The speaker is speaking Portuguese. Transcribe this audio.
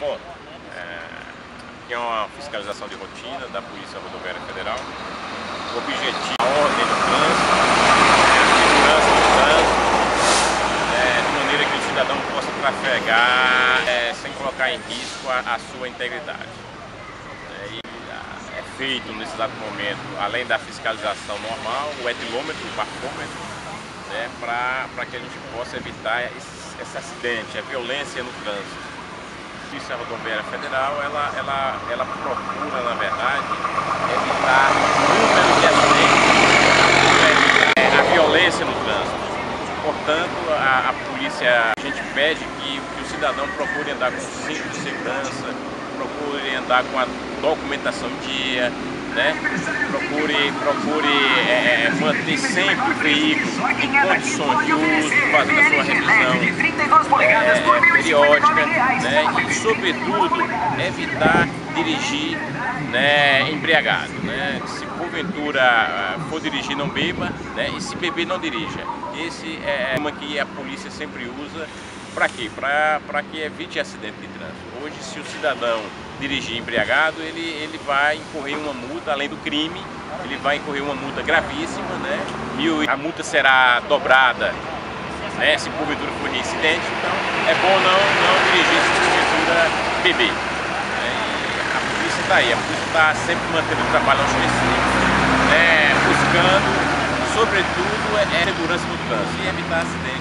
Bom, aqui é uma fiscalização de rotina da Polícia Rodoviária Federal. O objetivo é a ordem do trânsito, a segurança do trânsito, de maneira que o cidadão possa trafegar sem colocar em risco a sua integridade. É feito nesse exato momento, além da fiscalização normal, o etilômetro, o bafômetro, para que a gente possa evitar esse acidente, a violência no trânsito. A Polícia Rodoviária Federal, ela procura, na verdade, evitar o número de acidentes, a violência no trânsito. Portanto, a polícia, a gente pede que o cidadão procure andar com cinto de segurança, procure andar com a documentação em dia, procure manter sempre o veículo em condições de uso, fazendo a sua revisão periódica, e sobretudo evitar dirigir embriagado. Se porventura for dirigir, não beba, e se beber, não dirija. Esse é uma que a polícia sempre usa. Para quê? Para que evite acidente de trânsito. Hoje, se o cidadão dirigir embriagado, ele vai incorrer uma multa, além do crime, ele vai incorrer uma multa gravíssima, e a multa será dobrada, se porventura for reincidente. Então, é bom não dirigir se porventura beber. A polícia está aí, a polícia está sempre mantendo o trabalho aos específicos, buscando, sobretudo, segurança no trânsito e evitar acidentes.